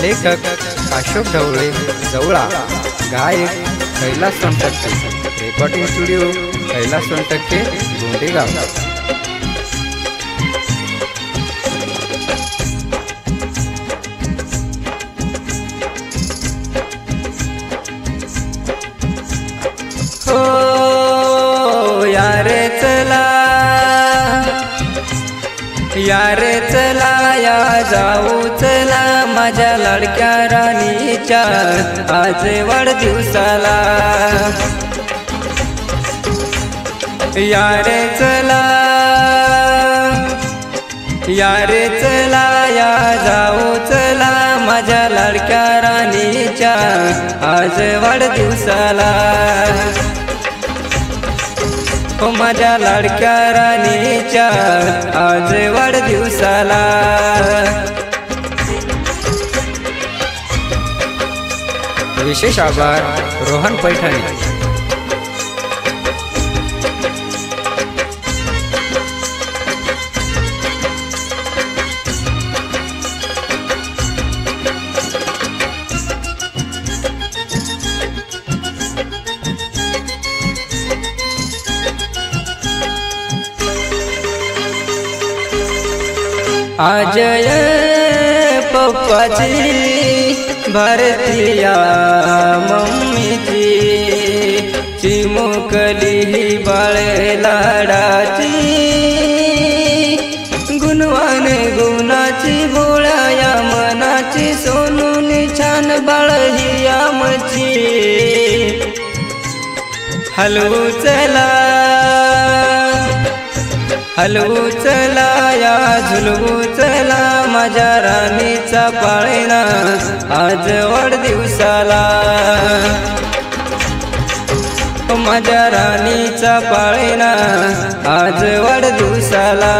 लेखक अशोक ढवळे जवळा, गायक Kailas Sontakke, recording studio Kailas Sontakke, गोंडेगाव। यार चला या जाऊ चला माझ्या लाडक्या राणीच्या आज वाढदिवसाला। यार चला या जाऊ चला माझ्या लाडक्या राणीच्या आज वाढदिवसाला। माझ्या लाडक्या राणीच्या आज वाढदिवसाला। विशेष आभार रोहन पैठणी। आज पप्पाची भारतीया मम्मीची चिमुकली ही बाळ लाडाची गुणवान गुणाची भोळ्या मनाची सोनूनी छान बाळ ही आमची। हलवू चला या झुलवू चला माझ्या राणीचा पाळणा आज वाढदिवसाला। माझ्या राणीचा पाळणा आज वाढदिवसाला।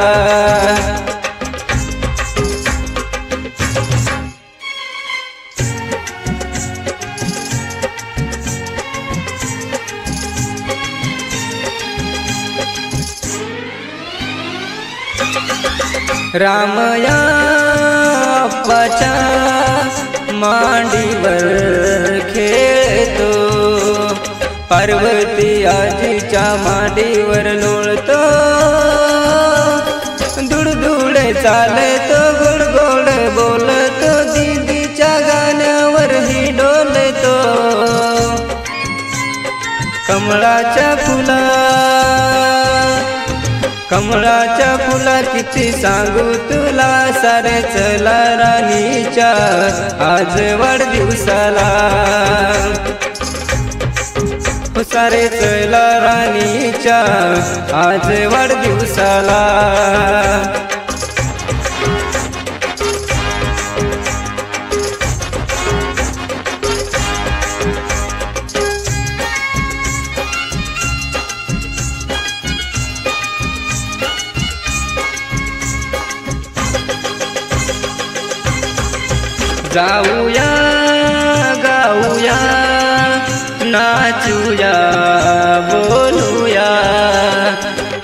रामया अप्पाच्या मांडीवर खेळतो, पार्वती आजीच्या मांडीवर लोळतो, दुडदुड चालतो, गोड गोड बोलतो, दीदीच्या गाण्यावर ही डोलतो। कमळाच्या फुला किती सांगू तुला सारे चला राणीच्या आज वाढदिवसाला। सारे चला राणीच्या आज वाढदिवसाला। जाऊया गाऊया नाचूया बोलूया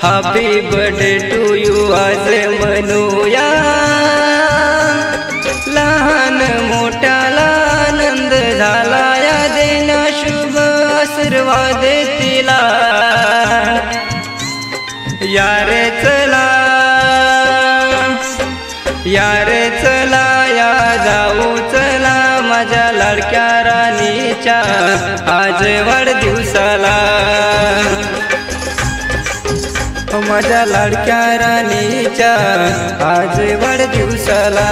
हॅपी बर्थडे टू यू आज म्हणूया। लहान मोठ्याला आनंद झाला या देण्या शुभ आशीर्वाद तिला। यार चला या जाऊ चला माझ्या लाडक्या राणीच्या आज वाढदिवसाला। माझ्या लाडक्या राणीच्या आज वाढदिवसाला।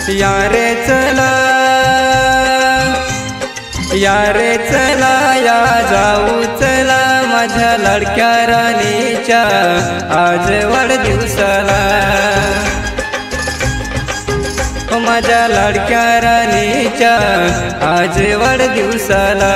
यार चला या जाऊ चला माझ्या लाडक्या राणीच्या आज वाढदिवसाला। माझ्या लाडक्या राणीच्या आज वाढदिवसाला।